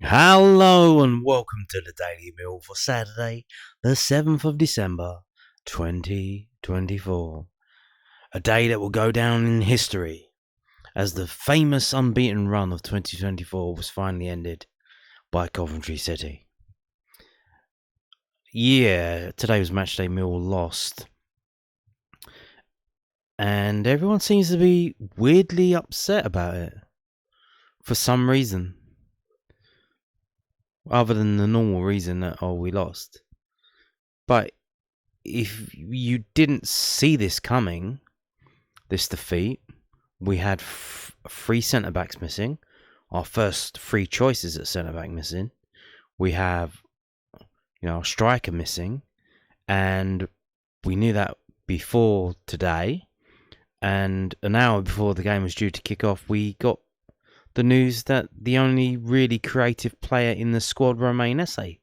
Hello and welcome to the Daily Meal for Saturday, the 7th of December, 2024. A day that will go down in history as the famous unbeaten run of 2024 was finally ended by Coventry City. Yeah, today was Matchday. Millwall lost. And everyone seems to be weirdly upset about it. For some reason. Other than the normal reason that, we lost. But if you didn't see this coming, this defeat, we had three centre-backs missing. Our first three choices at centre-back missing. We have, our striker missing. And we knew that before today. And an hour before the game was due to kick off, we got the news that the only really creative player in the squad, Romain Esse,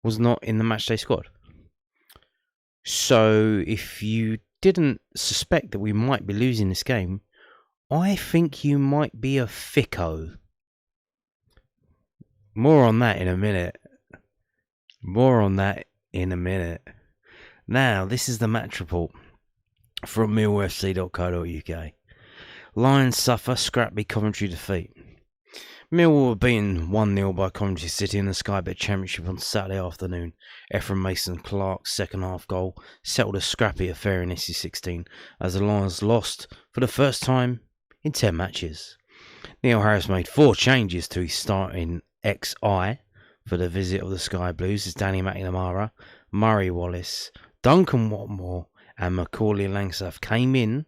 was not in the matchday squad. So if you didn't suspect that we might be losing this game, I think you might be a thicko. More on that in a minute. Now, this is the match report from millwallfc.co.uk. Lions suffer scrappy Coventry defeat. Millwall were beaten 1-0 by Coventry City in the Sky Bet Championship on Saturday afternoon. Ephraim Mason-Clark's second half goal settled a scrappy affair in SC16 as the Lions lost for the first time in 10 matches. Neil Harris made 4 changes to his starting XI for the visit of the Sky Blues as Danny McNamara, Murray Wallace, Duncan Watmore and Macaulay Langstaff came in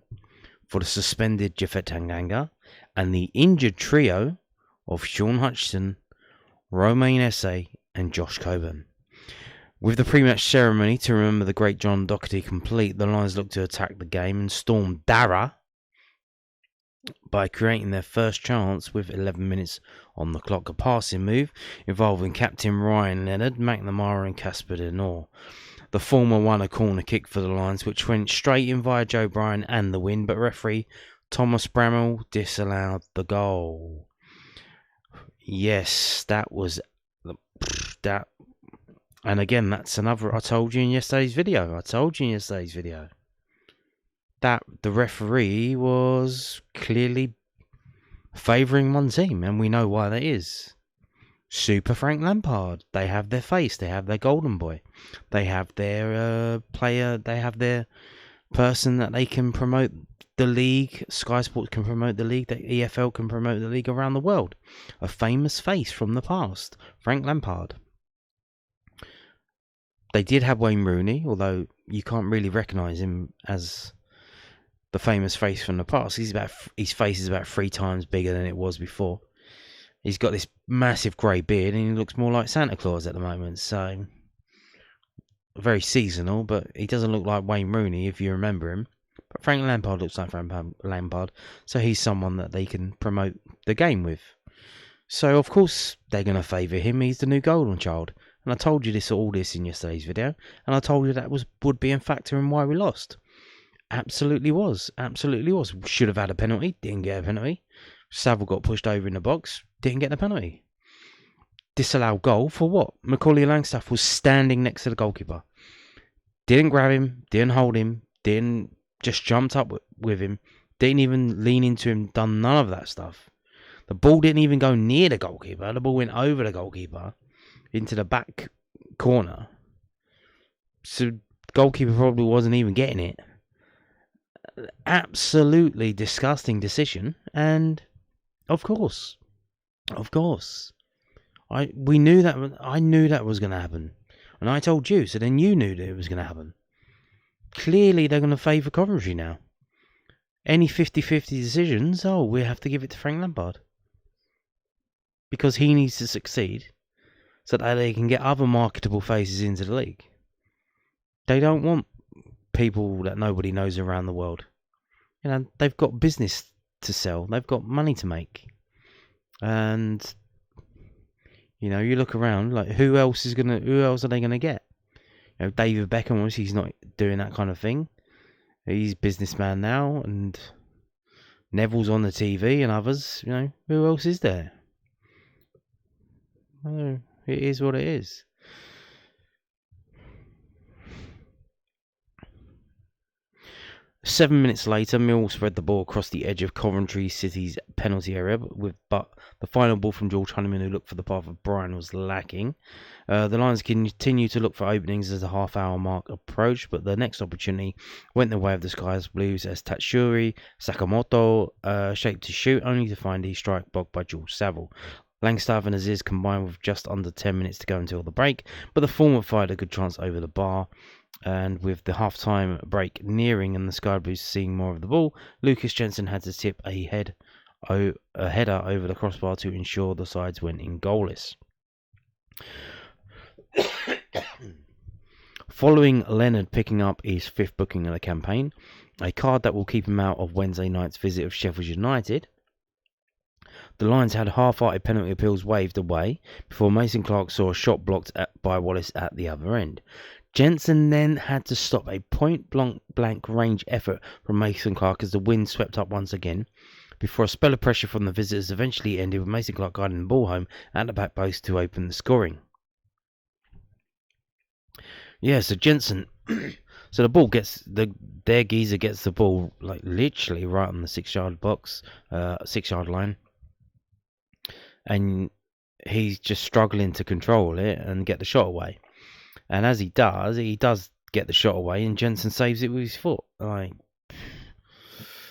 for the suspended Japhet Tanganga and the injured trio of Sean Hutchinson, Romain Esse and Josh Coburn. With the pre-match ceremony to remember the great John Doherty complete, the Lions looked to attack the game and storm Dara by creating their first chance with 11 minutes on the clock. A passing move involving captain Ryan Leonard, McNamara and Casper Denor. The former won a corner kick for the Lions, which went straight in via Joe Bryan and the win, but referee Thomas Bramall disallowed the goal. Yes, that was that. And again, that's another. I told you in yesterday's video. That the referee was clearly favouring one team, and we know why that is. Super Frank Lampard. They have their face. They have their golden boy. They have their player. They have their person that they can promote the league. Sky Sports can promote the league. The EFL can promote the league around the world. A famous face from the past. Frank Lampard. They did have Wayne Rooney, although you can't really recognise him as the famous face from the past. His face is about 3 times bigger than it was before. He's got this massive grey beard and he looks more like Santa Claus at the moment. So, very seasonal, but he doesn't look like Wayne Rooney if you remember him. But Frank Lampard looks like Frank Lampard. So he's someone that they can promote the game with. So, of course, they're going to favour him. He's the new golden child. And I told you all this in yesterday's video. And I told you that would be a factor in why we lost. Absolutely was. Should have had a penalty. Didn't get a penalty. Saville got pushed over in the box. Didn't get the penalty. Disallowed goal for what? Macaulay Langstaff was standing next to the goalkeeper. Didn't grab him. Didn't hold him. Didn't just jumped up with him. Didn't even lean into him. Done none of that stuff. The ball didn't even go near the goalkeeper. The ball went over the goalkeeper into the back corner. So the goalkeeper probably wasn't even getting it. Absolutely disgusting decision. And of course, I knew that was going to happen, and I told you. So then you knew that it was going to happen. Clearly, they're going to favour Coventry now. Any 50-50 decisions, we have to give it to Frank Lampard because he needs to succeed, so that they can get other marketable faces into the league. They don't want people that nobody knows around the world. They've got business to sell. They've got money to make. And, you look around, like, who else are they going to get? David Beckham, obviously, he's not doing that kind of thing. He's a businessman now, and Neville's on the TV and others. Who else is there? Oh, it is what it is. Seven minutes later, Millwall spread the ball across the edge of Coventry City's penalty area, but the final ball from George Honeyman, who looked for the path of Brian, was lacking. The Lions continue to look for openings as the half-hour mark approached, but the next opportunity went the way of the Skies Blues as Tatsuri Sakamoto shaped to shoot, only to find his strike blocked by George Saville. Langstaff and Aziz combined with just under 10 minutes to go until the break, but the former fired a good chance over the bar. And with the half-time break nearing and the Sky Blues seeing more of the ball, Lucas Jensen had to tip a header over the crossbar to ensure the sides went in goalless. Following Leonard picking up his fifth booking of the campaign, a card that will keep him out of Wednesday night's visit of Sheffield United, the Lions had half-hearted penalty appeals waved away before Mason Clark saw a shot blocked by Wallace at the other end. Jensen then had to stop a point-blank range effort from Mason Clark as the wind swept up once again, before a spell of pressure from the visitors eventually ended with Mason Clark guiding the ball home at the back post to open the scoring. Yeah, so Jensen, so the ball gets, their geezer gets the ball like literally right on the 6-yard box, 6-yard line, and he's just struggling to control it and get the shot away. And as he does get the shot away, and Jensen saves it with his foot. Like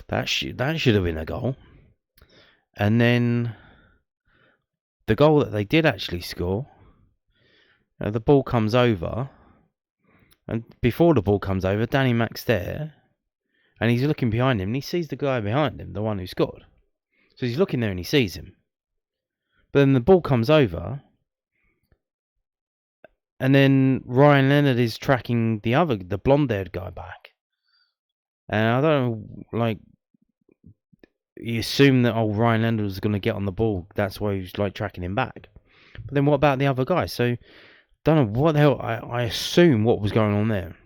that should have been a goal. And then the goal that they did actually score, the ball comes over, and before the ball comes over, Danny Mack's there, and he's looking behind him, and he sees the guy behind him, the one who scored. So he's looking there and he sees him. But then the ball comes over. And then Ryan Leonard is tracking the blonde-haired guy back. And I don't know, like, you assume that, Ryan Leonard was going to get on the ball. That's why he was, like, tracking him back. But then what about the other guy? So, don't know what the hell, I assume what was going on there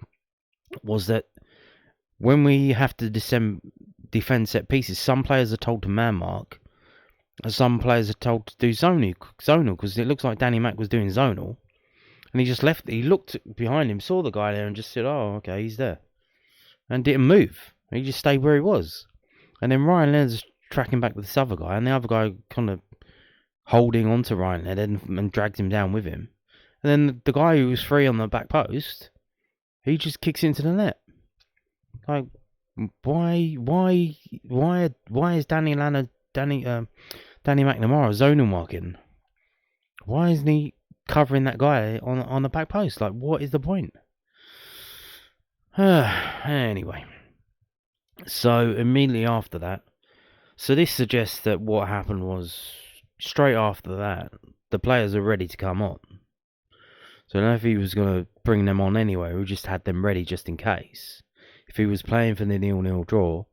was that when we have to defend set pieces, some players are told to man mark, and some players are told to do zonal, because it looks like Danny Mack was doing zonal. And he just left. He looked behind him, saw the guy there, and just said, "Oh, okay, he's there," and didn't move. He just stayed where he was. And then Ryan Leonard's tracking back with this other guy, and the other guy kind of holding on to Ryan Leonard and dragged him down with him. And then the guy who was free on the back post, he just kicks into the net. Like, why is Danny McNamara zonal marking? Why isn't he covering that guy on the back post? Like, what is the point? Anyway, so immediately after that, so this suggests that what happened was straight after that, the players are ready to come on. So I don't know if he was going to bring them on anyway, we just had them ready just in case. If he was playing for the 0-0 draw,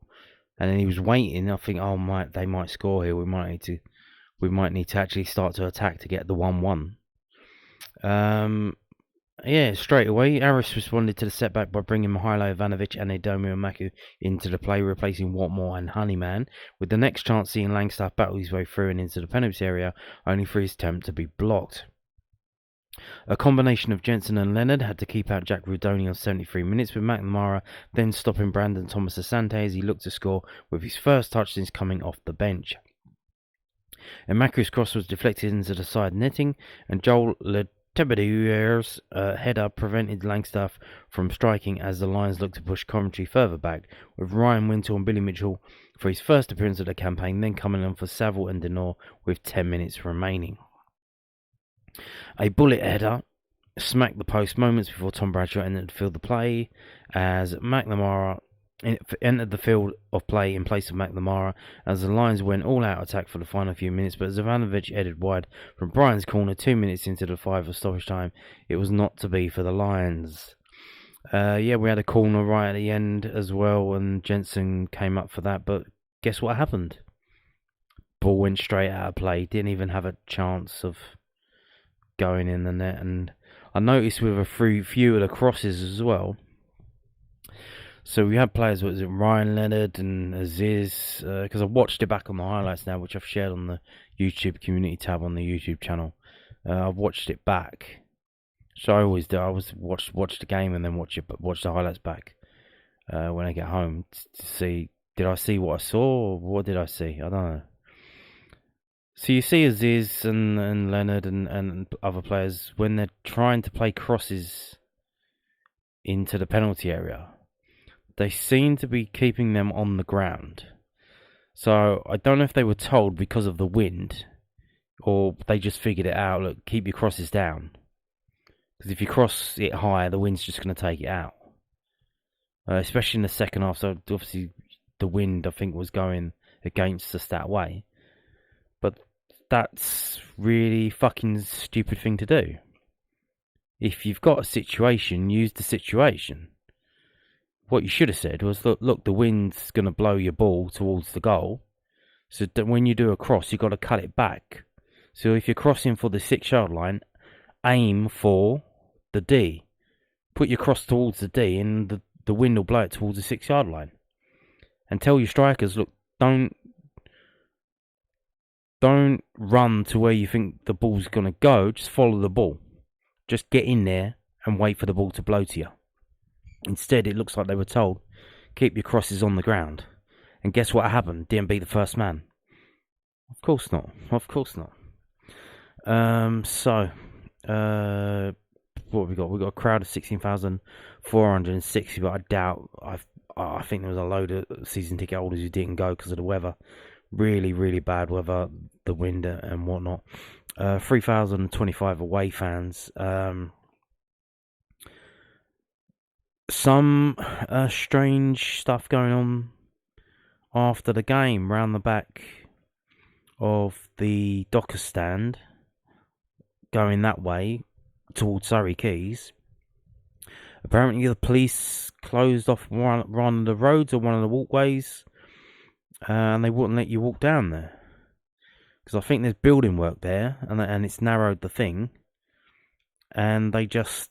and then he was waiting, I think, they might score here. We might need to actually start to attack to get the 1-1. Straight away, Aris responded to the setback by bringing Mihailo Ivanovic and Edomir Maku into the play, replacing Watmore and Honeyman, with the next chance seeing Langstaff battle his way through and into the penalty area, only for his attempt to be blocked. A combination of Jensen and Leonard had to keep out Jack Rudoni on 73 minutes, with McNamara then stopping Brandon Thomas Asante as he looked to score with his first touch since coming off the bench. And Maku's cross was deflected into the side netting, and Joel Letebedier's header prevented Langstaff from striking as the Lions looked to push Coventry further back, with Ryan Wintle and Billy Mitchell for his first appearance of the campaign, then coming on for Saville and Denor with 10 minutes remaining. A bullet header smacked the post moments before Tom Bradshaw entered the field of play, as McNamara entered the field of play in place of McNamara, as the Lions went all-out attack for the final few minutes, but as Ivanovic headed wide from Brian's corner 2 minutes into the 5 of stoppage time, it was not to be for the Lions. We had a corner right at the end as well, and Jensen came up for that, but guess what happened? Ball went straight out of play, didn't even have a chance of going in the net. And I noticed with a few of the crosses as well, so we had players, was it Ryan Leonard and Aziz, because I've watched it back on the highlights now, which I've shared on the YouTube community tab on the YouTube channel. I've watched it back. So I always do. I always watch the game and then watch the highlights back when I get home to see, did I see what I saw or what did I see? I don't know. So you see Aziz and Leonard and other players when they're trying to play crosses into the penalty area, they seem to be keeping them on the ground. So I don't know if they were told because of the wind or they just figured it out. Look, keep your crosses down. Because if you cross it higher, the wind's just going to take it out. Especially in the second half. So obviously the wind, I think, was going against us that way. But that's really fucking stupid thing to do. If you've got a situation, use the situation. What you should have said was, look, the wind's going to blow your ball towards the goal. So that when you do a cross, you've got to cut it back. So if you're crossing for the 6-yard line, aim for the D. Put your cross towards the D and the wind will blow it towards the 6-yard line. And tell your strikers, look, don't run to where you think the ball's going to go. Just follow the ball. Just get in there and wait for the ball to blow to you. Instead, it looks like they were told, keep your crosses on the ground. And guess what happened? Didn't beat the first man. Of course not. Of course not. What have we got? We've got a crowd of 16,460, but I doubt, I think there was a load of season ticket holders who didn't go because of the weather. Really, really bad weather, the wind and whatnot. 3,025 away fans. Some strange stuff going on after the game round the back of the Docker stand, going that way towards Surrey Quays. Apparently the police closed off one of the roads or one of the walkways, and they wouldn't let you walk down there. Because I think there's building work there, and it's narrowed the thing. And they just,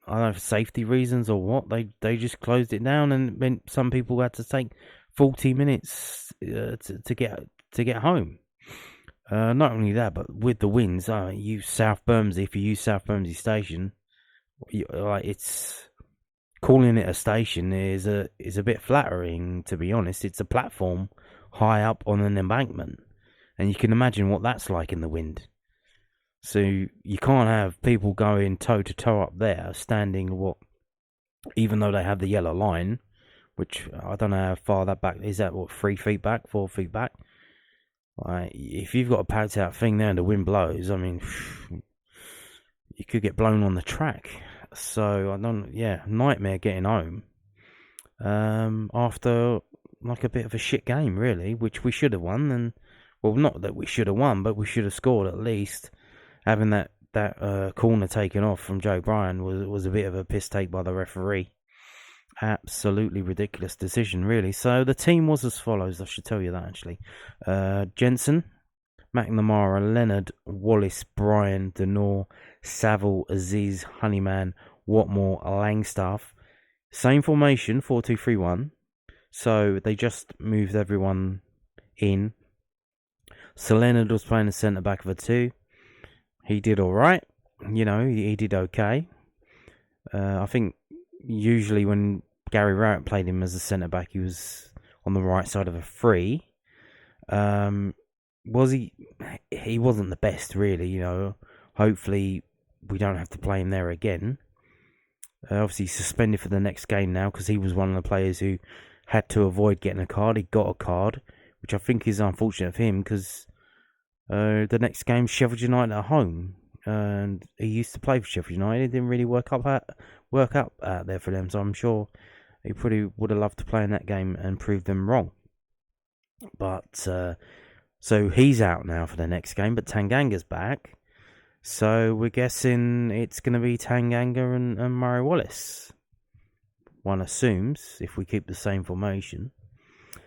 I don't know, for safety reasons or what, they just closed it down, and it meant some people had to take 40 minutes to get home. Not only that, but with the winds, you South Bermondsey, if you use South Bermondsey Station, it's calling it a station is a bit flattering, to be honest. It's a platform high up on an embankment, and you can imagine what that's like in the wind. So you can't have people going toe to toe up there, standing even though they have the yellow line, which I don't know how far that back is. That 3 feet back, 4 feet back? If you've got a packed out thing there and the wind blows, I mean, you could get blown on the track. So nightmare getting home. After like a bit of a shit game, really, which we should have won. And well, not that we should have won, but we should have scored at least. Having that corner taken off from Joe Bryan was a bit of a piss take by the referee. Absolutely ridiculous decision, really. So the team was as follows. I should tell you that, actually. Jensen, McNamara, Leonard, Wallace, Bryan, Denor, Saville, Aziz, Honeyman, Watmore, Langstaff. Same formation, 4-2-3-1. So they just moved everyone in. So Leonard was playing the centre-back of a 2. He did all right. He did okay. I think usually when Gary Rowett played him as a centre-back, he was on the right side of a 3. Was he? He wasn't the best, really. Hopefully we don't have to play him there again. Obviously suspended for the next game now because he was one of the players who had to avoid getting a card. He got a card, which I think is unfortunate for him because the next game Sheffield United at home, and he used to play for Sheffield United. It didn't really work up out there for them, so I'm sure he probably would have loved to play in that game and prove them wrong. But so he's out now for the next game, but Tanganga's back. So we're guessing it's going to be Tanganga and Murray Wallace. One assumes, if we keep the same formation.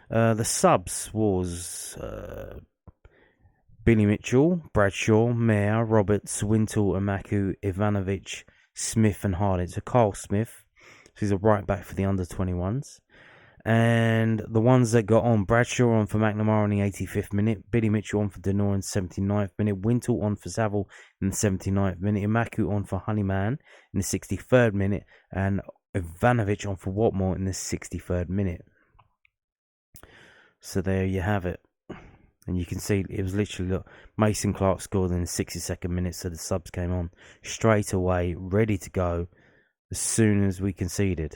The subs was Billy Mitchell, Bradshaw, Mayer, Roberts, Wintle, Amaku, Ivanovic, Smith and Harding. So Carl Smith, he's a right back for the under-21s. And the ones that got on, Bradshaw on for McNamara in the 85th minute, Billy Mitchell on for Denor in the 79th minute, Wintle on for Saville in the 79th minute, Imaku on for Honeyman in the 63rd minute, and Ivanovic on for Watmore in the 63rd minute. So there you have it. And you can see it was literally, look, Mason Clark scored in the 62nd minute, so the subs came on straight away, ready to go as soon as we conceded.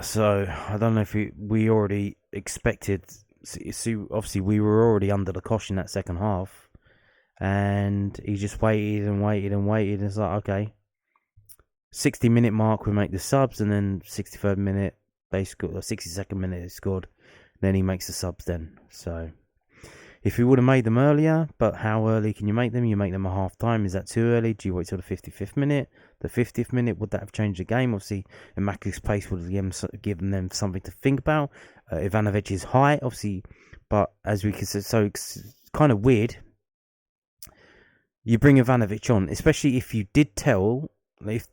So I don't know if we already expected. So obviously, we were already under the cosh in that second half, and he just waited and waited and waited. And it's like, okay, 60-minute mark, we make the subs, and then 63rd minute they scored, or 62nd minute they scored. Then he makes the subs. Then so. If he would have made them earlier, but how early can you make them? You make them at half time. Is that too early? Do you wait till the 55th minute? The 50th minute? Would that have changed the game? Obviously, Imaku's pace would have given them something to think about. Ivanovic is high, obviously, but as we can see, so it's kind of weird. You bring Ivanovic on, especially if you did tell, if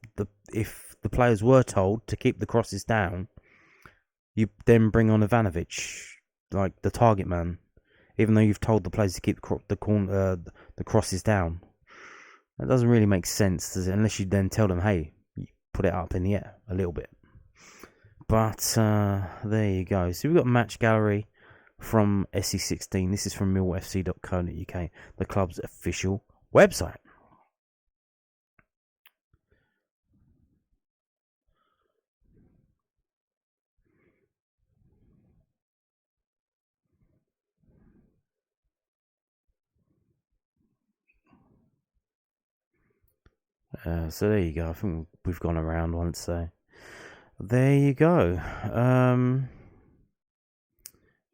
the players were told to keep the crosses down, you then bring on Ivanovic, like the target man. Even though you've told the players to keep the crosses down. That doesn't really make sense, does it? Unless you then tell them, hey, put it up in the air a little bit. But there you go. So we've got Match Gallery from SE16. This is from millwallfc.co.uk, the club's official website. So there you go. I think we've gone around once. So there you go.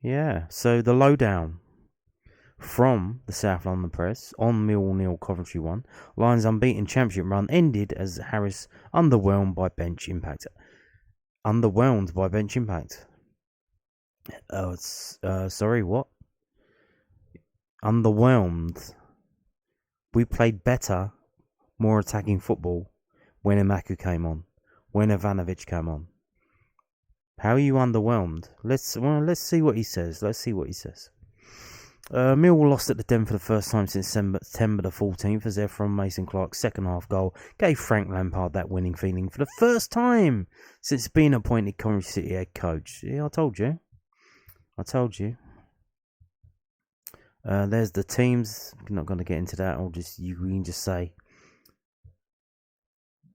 Yeah. So the lowdown from the South London Press on Millwall 0, Coventry 1. Lions' unbeaten championship run ended as Harris underwhelmed by bench impact. Oh, it's sorry, what? Underwhelmed. We played better, more attacking football when Imaku came on, when Ivanovic came on. How are you underwhelmed? Let's see what he says. Millwall lost at the Den for the first time since September the 14th as Efron Mason Clark's second half goal gave Frank Lampard that winning feeling for the first time since being appointed Coventry City head coach. Yeah, I told you. There's the teams. I'm not going to get into that. You can just say,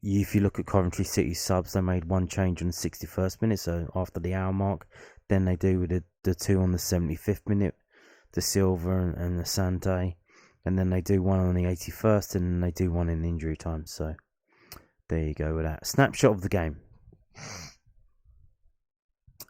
if you look at Coventry City subs, they made one change on the 61st minute, so after the hour mark. Then they do with the two on the 75th minute, the Silva and the Sante. And then they do one on the 81st, and then they do one in injury time. So there you go with that. Snapshot of the game.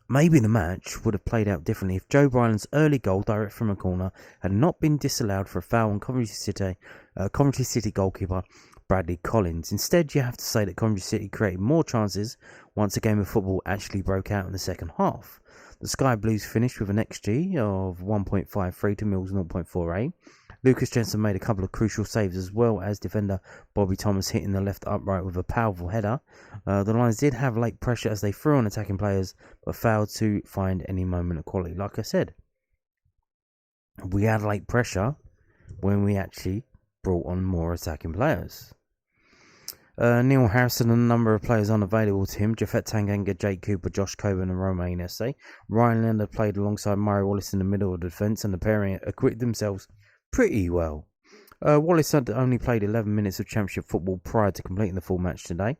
Maybe the match would have played out differently if Joe Bryan's early goal, direct from a corner, had not been disallowed for a foul on Coventry City goalkeeper Bradley Collins. Instead, you have to say that Coventry City created more chances once a game of football actually broke out in the second half. The Sky Blues finished with an XG of 1.53 to Mill's 0.48. Lucas Jensen made a couple of crucial saves, as well as defender Bobby Thomas hitting the left upright with a powerful header. The Lions did have late pressure as they threw on attacking players, but failed to find any moment of quality. Like I said, we had late pressure when we actually brought on more attacking players. Neil Harrison and a number of players unavailable to him. Jafet Tanganga, Jake Cooper, Josh Coburn and Romain Esse. Ryan Leonard played alongside Murray Wallace in the middle of the defence, and the pairing acquitted themselves pretty well. Wallace had only played 11 minutes of championship football prior to completing the full match today.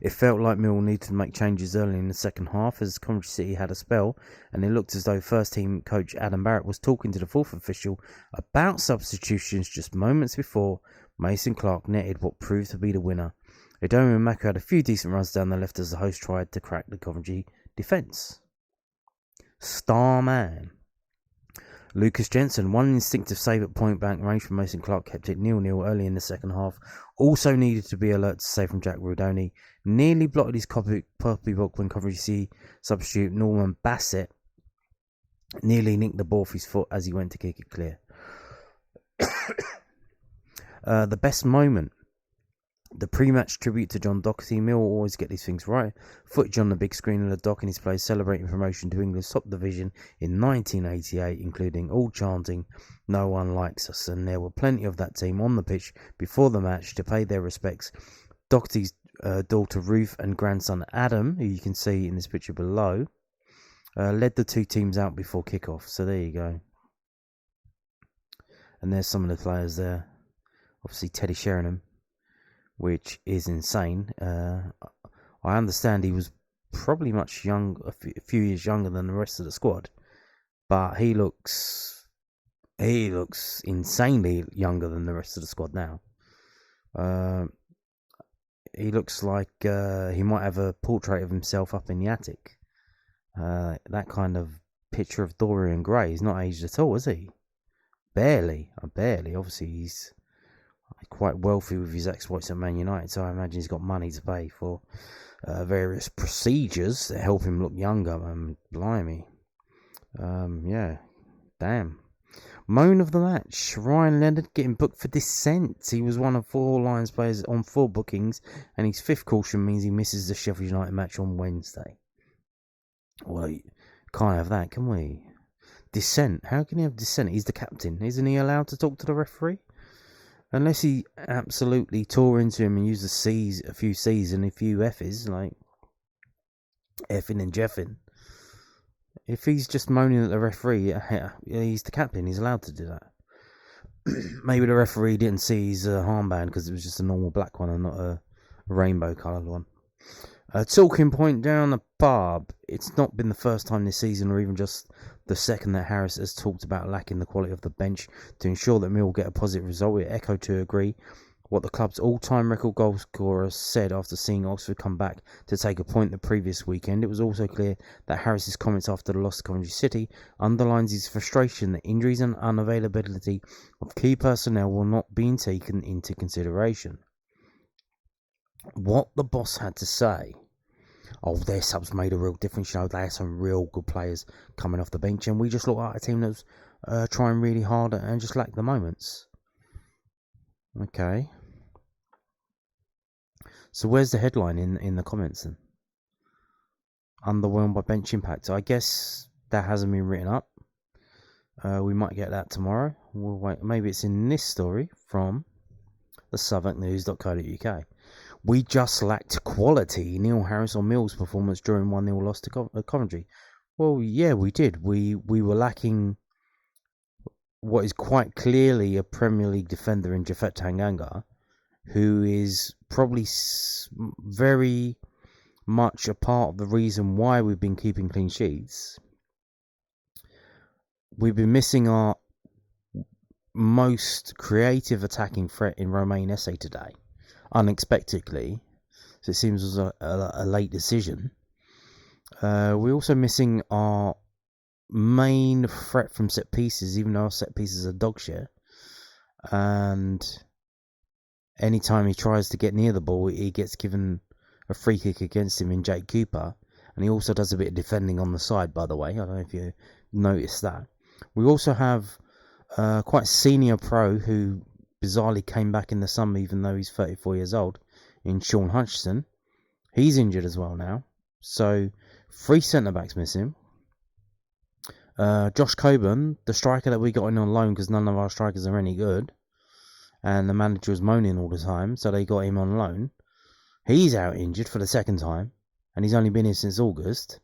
It felt like Millwall needed to make changes early in the second half as Coventry City had a spell, and it looked as though first team coach Adam Barrett was talking to the fourth official about substitutions just moments before Mason Clark netted what proved to be the winner. Edomi Imaku had a few decent runs down the left as the host tried to crack the Coventry defence. Star man. Lucas Jensen, one instinctive save at point blank range from Mason Clark kept it 0-0 early in the second half. Also needed to be alert to save from Jack Rudoni. Nearly blotted his copybook when Coventry City substitute Norman Bassett nearly nicked the ball off his foot as he went to kick it clear. The best moment The pre-match tribute to John Docherty. Mill always get these things right. Footage on the big screen of the dock and his players celebrating promotion to England's top division in 1988, including all chanting, "No one likes us," and there were plenty of that team on the pitch before the match to pay their respects. Docherty's daughter Ruth and grandson Adam, who you can see in this picture below, led the two teams out before kickoff. So there you go. And there's some of the players there. Obviously Teddy Sheringham, which is insane. I understand he was probably much young, a few years younger than the rest of the squad, but he looks insanely younger than the rest of the squad now. He looks like he might have a portrait of himself up in the attic. That kind of picture of Dorian Gray. He's not aged at all, is he? Barely. Obviously, he's quite wealthy with his exploits at Man United, so I imagine he's got money to pay for various procedures that help him look younger. Blimey. Yeah. Damn. Moan of the match. Ryan Leonard getting booked for dissent. He was one of 4 Lions players on 4 bookings, and his 5th caution means he misses the Sheffield United match on Wednesday. Well, can't have that, can we? Dissent. How can he have dissent? He's the captain. Isn't he allowed to talk to the referee? Unless he absolutely tore into him and used the C's, a few C's and a few F's, like effing and jeffing. If he's just moaning at the referee, he's the captain. He's allowed to do that. Maybe the referee didn't see his armband because it was just a normal black one and not a rainbow-coloured one. Talking point down the pub. It's not been the first time this season, or even just the second, that Harris has talked about lacking the quality of the bench to ensure that Mill get a positive result. We echo to agree what the club's all-time record goal scorer said after seeing Oxford come back to take a point the previous weekend. It was also clear that Harris's comments after the loss to Coventry City underlines his frustration that injuries and unavailability of key personnel will not be taken into consideration. What the boss had to say: oh, their subs made a real difference. You know, they had some real good players coming off the bench, and we just looked like a team that was trying really hard and just lacked the moments. Okay. So where's the headline in the comments then? Underwhelmed by bench impact. I guess that hasn't been written up. We might get that tomorrow. We'll wait. Maybe it's in this story from the southwarknews.co.uk. We just lacked quality. Neil Harris on Mill's performance during 1-0 loss to Coventry. Well, yeah, we did. We were lacking what is quite clearly a Premier League defender in Japhet Tanganga, who is probably very much a part of the reason why we've been keeping clean sheets. We've been missing our most creative attacking threat in Romain Esse today, unexpectedly. So it seems it was a late decision. We're also missing our main threat from set pieces, even though our set pieces are dog shit. And anytime he tries to get near the ball, he gets given a free kick against him in Jake Cooper. And he also does a bit of defending on the side, by the way. I don't know if you noticed that. We also have quite a senior pro who bizarrely came back in the summer, even though he's 34 years old, in Sean Hutchinson. He's injured as well now. So 3 centre-backs missing. Josh Coburn, the striker that we got in on loan because none of our strikers are any good, and the manager was moaning all the time, so they got him on loan. He's out injured for the second time, and he's only been here since August,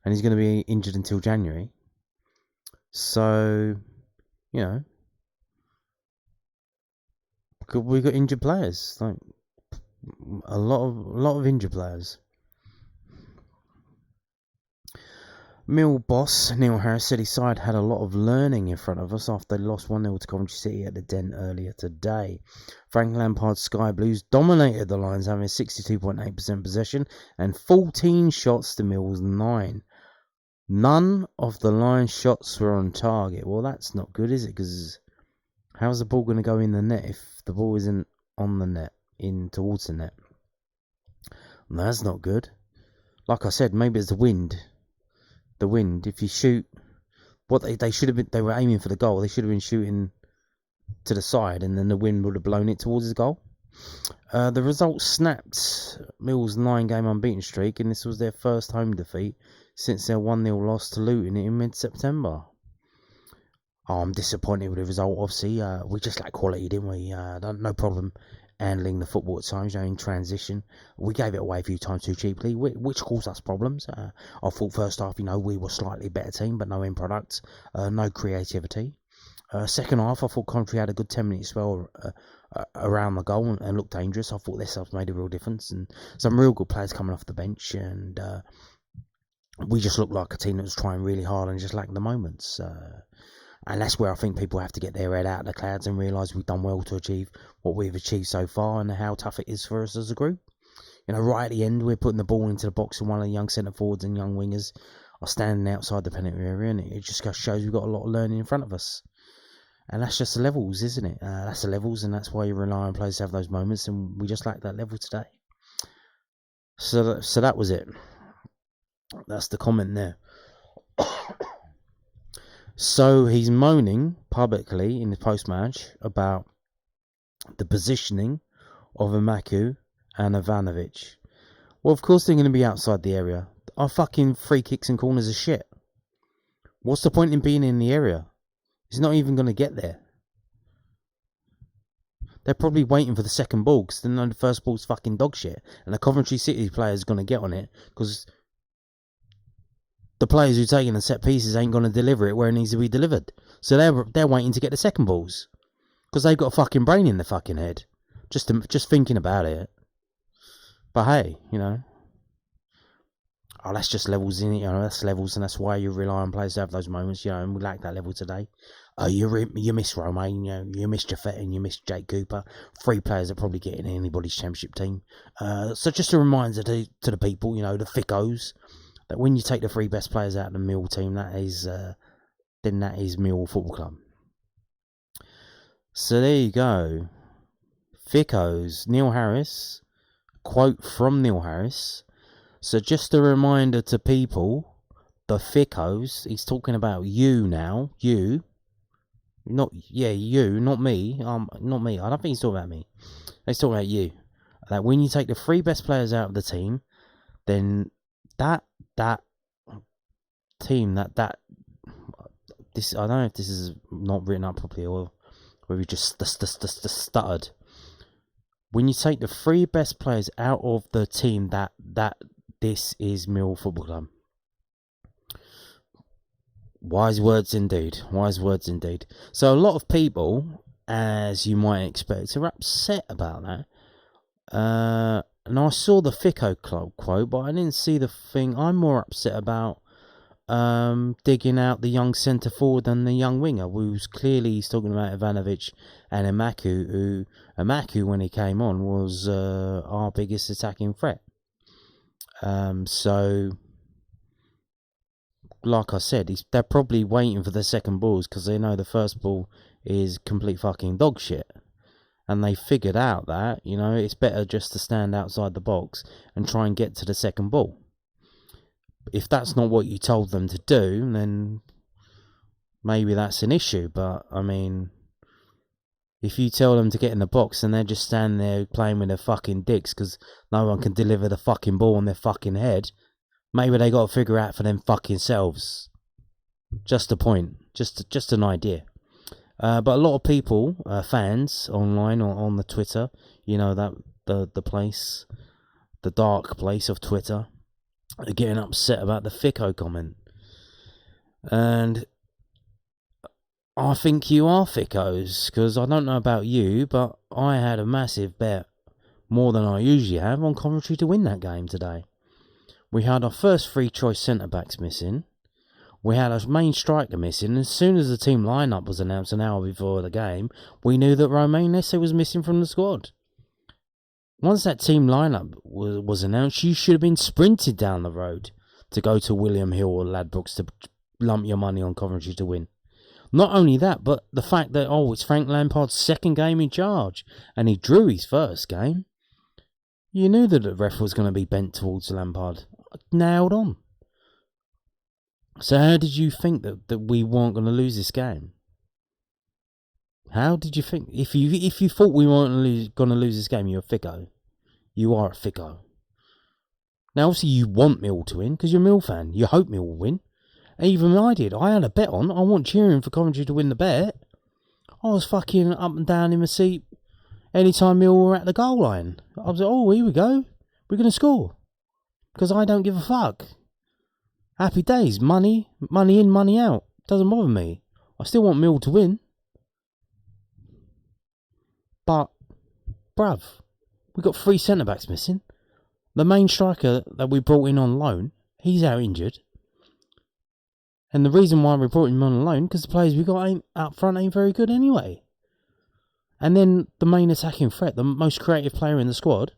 and he's going to be injured until January. So, you know, we've got injured players, like a lot of injured players. Mill boss Neil Harris said his side had a lot of learning in front of us after they lost 1-0 to Coventry City at the Den earlier today. Frank Lampard's Sky Blues dominated the Lions, having 62.8% possession and 14 shots to Mill's 9. None of the Lions' shots were on target. Well, that's not good, is it? Because how's the ball going to go in the net if the ball isn't on the net, in towards the net? And that's not good. Like I said, maybe it's the wind. The wind. If you shoot, what they should have been, they were aiming for the goal. They should have been shooting to the side, and then the wind would have blown it towards the goal. The result snapped Mill's 9-game unbeaten streak, and this was their first home defeat since their 1-0 loss to Luton in mid-September. I'm disappointed with the result, obviously. We just lacked quality, didn't we? No problem handling the football at times, in transition. We gave it away a few times too cheaply, which caused us problems. I thought first half, we were slightly better team, but no end product, no creativity. Second half, I thought Coventry had a good 10-minute spell around the goal and looked dangerous. I thought their subs made a real difference, and some real good players coming off the bench, and we just looked like a team that was trying really hard and just lacked the moments. And that's where I think people have to get their head out of the clouds and realise we've done well to achieve what we've achieved so far and how tough it is for us as a group. Right at the end, we're putting the ball into the box and one of the young centre forwards and young wingers are standing outside the penalty area, and it just shows we've got a lot of learning in front of us. And that's just the levels, isn't it? That's the levels, and that's why you rely on players to have those moments, and we just lack that level today. So that was it. That's the comment there. So he's moaning publicly in the post-match about the positioning of Amaku and Ivanovic. Well, of course they're going to be outside the area. Our fucking free kicks and corners are shit. What's the point in being in the area? He's not even going to get there. They're probably waiting for the second ball because they know the first ball's fucking dog shit. And the Coventry City player's going to get on it because the players who are taking the set pieces ain't going to deliver it where it needs to be delivered. So they're waiting to get the second balls because they've got a fucking brain in their fucking head. Just thinking about it. But hey, that's just levels in it. That's levels, and that's why you rely on players to have those moments. And we lack that level today. You miss Romain, you miss Jaffet, and you miss Jake Cooper. 3 players that probably get in anybody's championship team. So just a reminder to the people, the thickos, that when you take the 3 best players out of the Mill team, that is Millwall Football Club. So there you go. Thickos, Neil Harris. Quote from Neil Harris. So just a reminder to people, the thickos, he's talking about you now. You. You, not me. Not me. I don't think he's talking about me. He's talking about you. That when you take the 3 best players out of the team, then that team, this, I don't know if this is not written up properly or whether you just stuttered. When you take the 3 best players out of the team, this is Millwall Football Club. Wise words indeed. Wise words indeed. So a lot of people, as you might expect, are upset about that. And I saw the Fico Club quote, but I didn't see the thing. I'm more upset about digging out the young centre forward and the young winger, who's clearly he's talking about Ivanovic and Amaku, who Amaku, when he came on, was our biggest attacking threat. So, like I said, they're probably waiting for the second balls because they know the first ball is complete fucking dog shit. And they figured out that, it's better just to stand outside the box and try and get to the second ball. If that's not what you told them to do, then maybe that's an issue. But, if you tell them to get in the box and they're just standing there playing with their fucking dicks because no one can deliver the fucking ball on their fucking head, maybe they got to figure out for them fucking selves. Just a point. Just an idea. But a lot of people, fans online or on the Twitter, that the place, the dark place of Twitter, are getting upset about the Fico comment. And I think you are thickos, because I don't know about you, but I had a massive bet, more than I usually have, on Coventry to win that game today. We had our first 3 choice centre-backs missing. We had our main striker missing. As soon as the team lineup was announced an hour before the game, we knew that Romain Nesse was missing from the squad. Once that team lineup was announced, you should have been sprinted down the road to go to William Hill or Ladbrokes to lump your money on Coventry to win. Not only that, but the fact that, it's Frank Lampard's second game in charge, and he drew his first game. You knew that the ref was going to be bent towards Lampard. Nailed on. So how did you think that we weren't going to lose this game? How did you think? If you thought we weren't going to lose this game, you're a ficko. You are a ficko. Now, obviously, you want Mill to win because you're a Mill fan. You hope Mill will win. Even I did. I had a bet on. I want cheering for Coventry to win the bet. I was fucking up and down in my seat anytime Mill were at the goal line. I was like, oh, here we go. We're going to score. Because I don't give a fuck. Happy days. Money in, money out. Doesn't bother me. I still want Mill to win. But, bruv, we've got 3 centre-backs missing. The main striker that we brought in on loan, he's out injured. And the reason why we brought him on loan, because the players we got up front ain't very good anyway. And then the main attacking threat, the most creative player in the squad,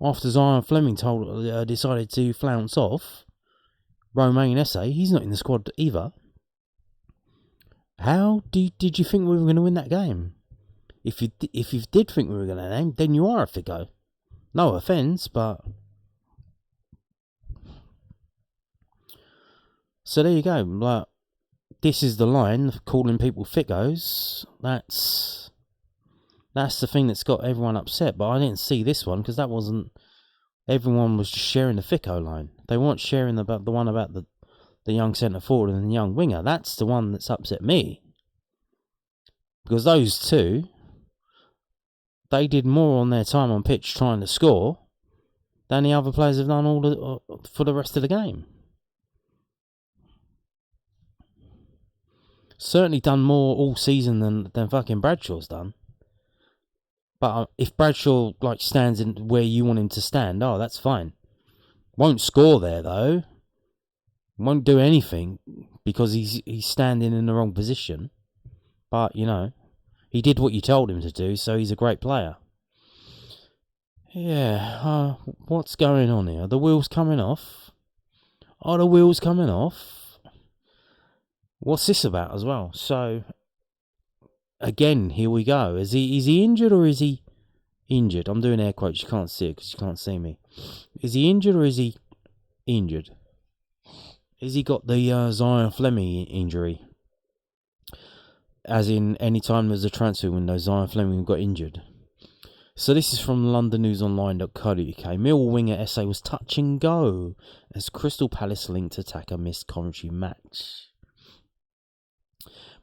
after Zion Fleming decided to flounce off, Romain Esse, he's not in the squad either. How did you think we were going to win that game? If you did think we were going to win, then you are a ficko. No offence, but... So there you go. Like, this is the line of calling people fickos. That's the thing that's got everyone upset. But I didn't see this one because that wasn't. Everyone was just sharing the ficko line. They weren't sharing the one about the young centre forward and the young winger. That's the one that's upset me. Because those two, they did more on their time on pitch trying to score than the other players have done for the rest of the game. Certainly done more all season than fucking Bradshaw's done. But if Bradshaw stands in where you want him to stand, that's fine. Won't score there though. Won't do anything because he's standing in the wrong position. But he did what you told him to do, so he's a great player. Yeah, what's going on here? Are the wheels coming off? Are the wheels coming off? What's this about as well? So, again, here we go. Is he injured or is he injured? I'm doing air quotes. You can't see it because you can't see me. Is he injured or is he injured? Has he got the Zion Fleming injury? As in, any time there's a transfer window, Zion Fleming got injured. So this is from londonnewsonline.co.uk. Millwall winger Esse was touch and go as Crystal Palace linked attacker missed Coventry match.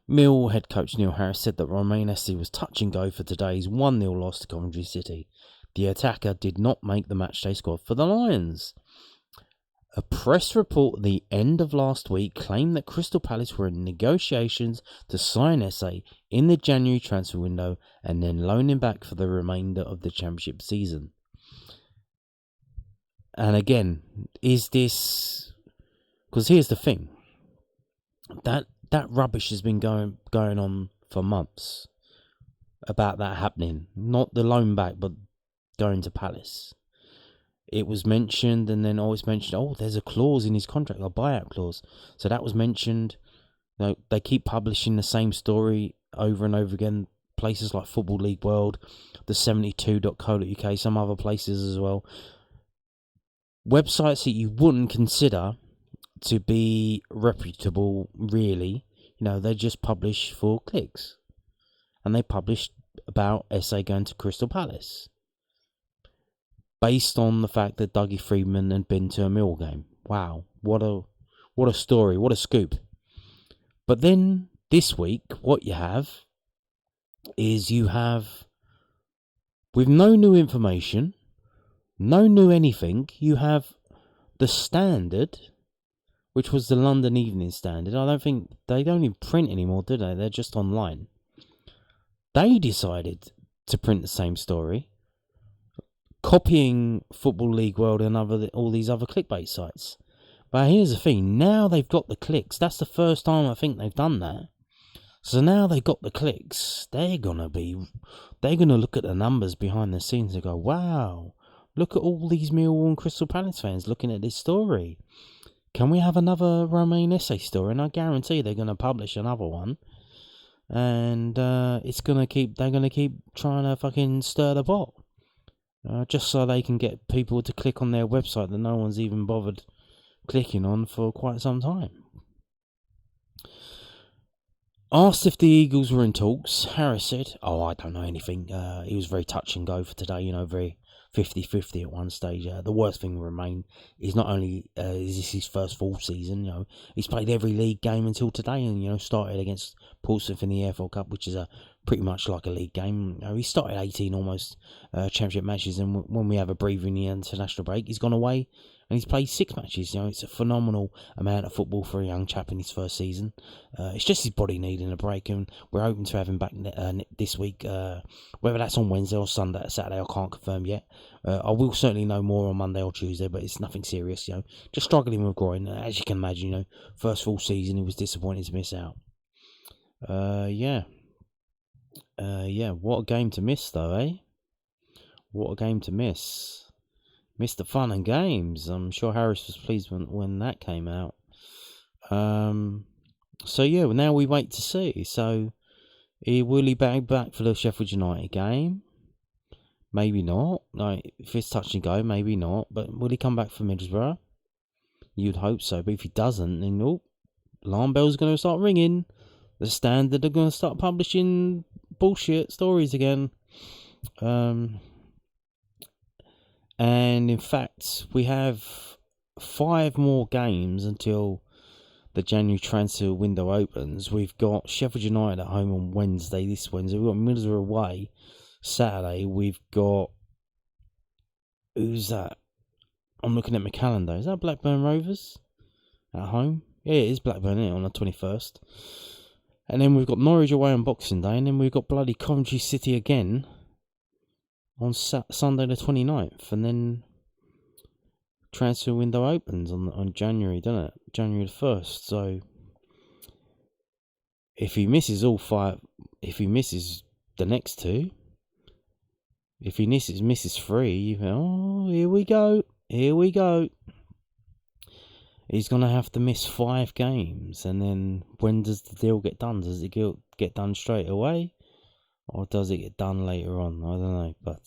Mill head coach Neil Harris said that Romain Esse was touch and go for today's 1-0 loss to Coventry City. The attacker did not make the matchday squad for the Lions. A press report at the end of last week claimed that Crystal Palace were in negotiations to sign Esse in the January transfer window and then loan him back for the remainder of the Championship season. And again, is this... Because here's the thing. That rubbish has been going on for months about that happening. Not the loan back, but going to Palace. It was mentioned and then always mentioned, there's a clause in his contract, a buyout clause. So that was mentioned. They keep publishing the same story over and over again. Places like Football League World, the 72.co.uk, some other places as well. Websites that you wouldn't consider to be reputable, really. They just publish for clicks. And they published about Esse going to Crystal Palace. Based on the fact that Dougie Freedman had been to a Millwall game. Wow, what a story, what a scoop. But then, this week, what you have is with no new information, no new anything, you have the Standard, which was the London Evening Standard. I don't think, they don't even print anymore, do they? They're just online. They decided to print the same story, copying Football League World and all these other clickbait sites. But here's the thing, now they've got the clicks. That's the first time I think they've done that. So now they've got the clicks. They're gonna look at the numbers behind the scenes and go, wow, look at all these Millwall and Crystal Palace fans looking at this story. Can we have another Romain Esse story? And I guarantee they're gonna publish another one. And they're gonna keep trying to fucking stir the pot. Just so they can get people to click on their website that no one's even bothered clicking on for quite some time. Asked if the Eagles were in talks, Harris said, "Oh, I don't know anything." He was very touch and go for today, very 50-50 at one stage. The worst thing will remain is not only is this his first full season, he's played every league game until today and, started against Portsmouth in the AFL Cup, which is pretty much like a league game. He started 18 almost championship matches, and when we have a breather in the international break, he's gone away and he's played 6 matches. It's a phenomenal amount of football for a young chap in his first season. It's just his body needing a break, and we're hoping to have him back this week. Whether that's on Wednesday or Saturday, I can't confirm yet. I will certainly know more on Monday or Tuesday, but it's nothing serious. Just struggling with groin, as you can imagine. First full season, he was disappointed to miss out. Yeah. What a game to miss, though, eh? What a game to miss. Missed the fun and games. I'm sure Harris was pleased when that came out. So yeah, now we wait to see. So will he back for the Sheffield United game? Maybe not. If it's touch and go, maybe not. But will he come back for Middlesbrough? You'd hope so. But if he doesn't, then alarm bells are going to start ringing. The Standard are going to start publishing bullshit stories again. And in fact, we have 5 more games until the January transfer window opens. We've got Sheffield United at home on Wednesday, this Wednesday. We've got Middlesbrough away Saturday. We've got... Who's that? I'm looking at my calendar. Is that Blackburn Rovers at home? Yeah, it is Blackburn, isn't it, on the 21st. And then we've got Norwich away on Boxing Day. And then we've got bloody Coventry City again on Sunday the 29th, and then transfer window opens on January, doesn't it? January the 1st. So if he misses all 5, if he misses the next 2, if he misses 3, here we go. He's going to have to miss 5 games, and then when does the deal get done? Does it get done straight away? Or does it get done later on? I don't know. But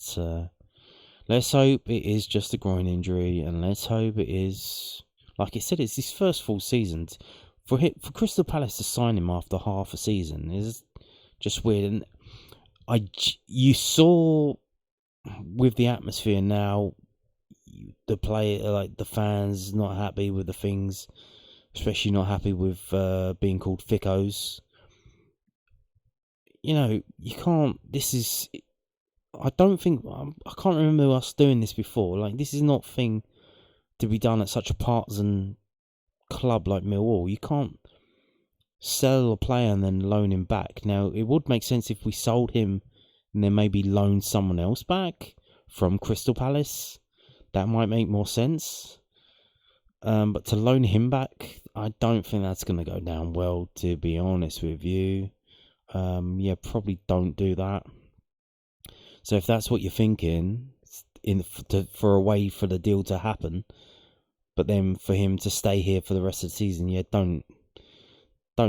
let's hope it is just a groin injury. And let's hope it is... Like I said, it's his first full season. For Crystal Palace to sign him after half a season is just weird. And you saw with the atmosphere now, the the fans not happy with the things. Especially not happy with being called thickos. You can't... I don't think... I can't remember us doing this before. This is not a thing to be done at such a partisan club like Millwall. You can't sell a player and then loan him back. Now, it would make sense if we sold him and then maybe loaned someone else back from Crystal Palace. That might make more sense. But to loan him back, I don't think that's going to go down well, to be honest with you. Probably don't do that. So if that's what you're thinking, for a way for the deal to happen, but then for him to stay here for the rest of the season, don't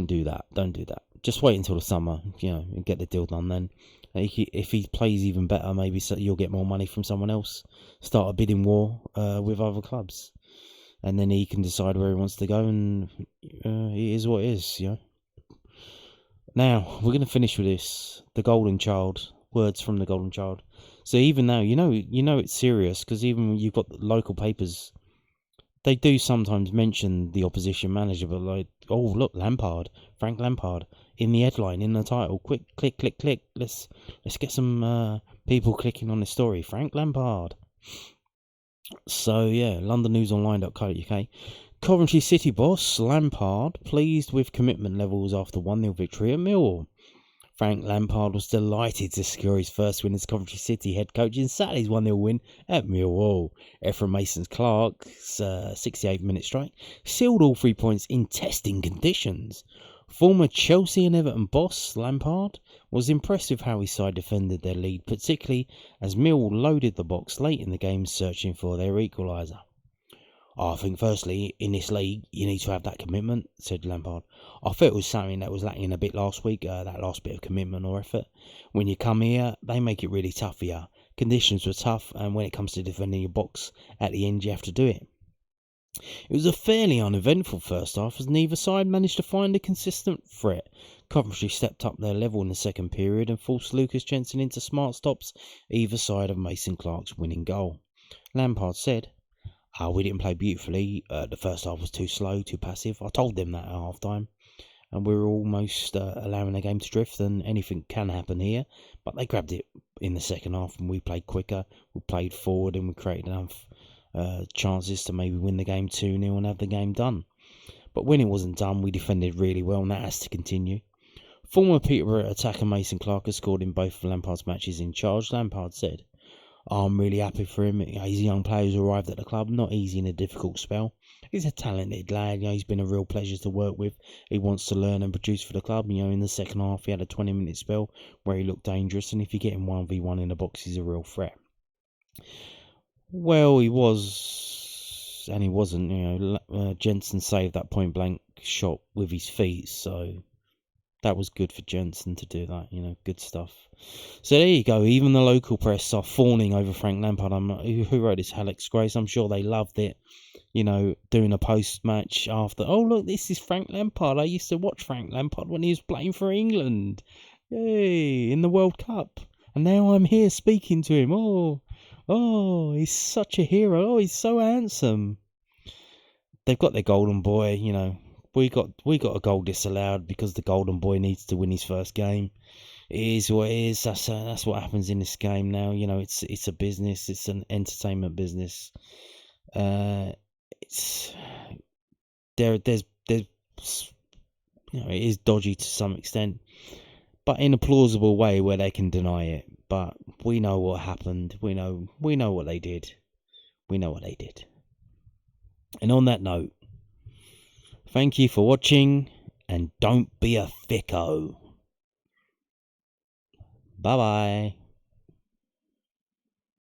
do that. Don't do that. Just wait until the summer, and get the deal done then. If he plays even better, maybe you'll get more money from someone else. Start a bidding war with other clubs, and then he can decide where he wants to go, and it is what it is, Now, we're going to finish with this. The Golden Child. Words from the Golden Child. So even now, it's serious, because even when you've got the local papers, they do sometimes mention the opposition manager, but look, Lampard, Frank Lampard, in the headline, in the title. Quick, click, click, click. Let's get some people clicking on this story. Frank Lampard. So yeah, londonnewsonline.co.uk. Coventry City boss Lampard pleased with commitment levels after 1-0 victory at Millwall. Frank Lampard was delighted to secure his first win as Coventry City head coach in Saturday's 1-0 win at Millwall. Ephraim Masons-Clark's 68th-minute strike sealed all 3 points in testing conditions. Former Chelsea and Everton boss Lampard was impressed with how his side defended their lead, particularly as Millwall loaded the box late in the game searching for their equaliser. I think firstly, in this league, you need to have that commitment, said Lampard. I felt it was something that was lacking a bit last week, that last bit of commitment or effort. When you come here, they make it really tough for you. Conditions were tough, and when it comes to defending your box, at the end you have to do it. It was a fairly uneventful first half as neither side managed to find a consistent threat. Coventry stepped up their level in the second period and forced Lucas Jensen into smart stops either side of Mason Clark's winning goal. Lampard said, we didn't play beautifully. The first half was too slow, too passive. I told them that at half time. And we were almost allowing the game to drift, and anything can happen here. But they grabbed it in the second half, and we played quicker, we played forward, and we created enough chances to maybe win the game 2-0 and have the game done. But when it wasn't done, we defended really well, and that has to continue. Former Peterborough attacker Mason Clark has scored in both of Lampard's matches in charge. Lampard said, I'm really happy for him. He's a young player who's arrived at the club, not easy in a difficult spell. He's a talented lad. He's been a real pleasure to work with. He wants to learn and produce for the club. In the second half, he had a 20-minute spell where he looked dangerous, and if you get him 1v1 in the box, he's a real threat. Well, he was, and he wasn't. Jensen saved that point-blank shot with his feet, so that was good for Jensen to do that. Good stuff. So there you go. Even the local press are fawning over Frank Lampard. Who wrote this? Alex Grace. I'm sure they loved it. Doing a post-match after. Oh, look, this is Frank Lampard. I used to watch Frank Lampard when he was playing for England. Yay, in the World Cup. And now I'm here speaking to him. Oh, he's such a hero. Oh, he's so handsome. They've got their golden boy, We got a goal disallowed because the golden boy needs to win his first game. It is what it is. That's what happens in this game now. It's a business. It's an entertainment business. It's there's it is dodgy to some extent, but in a plausible way where they can deny it. But we know what happened. We know what they did. We know what they did. And on that note, thank you for watching, and don't be a thicko. Bye bye.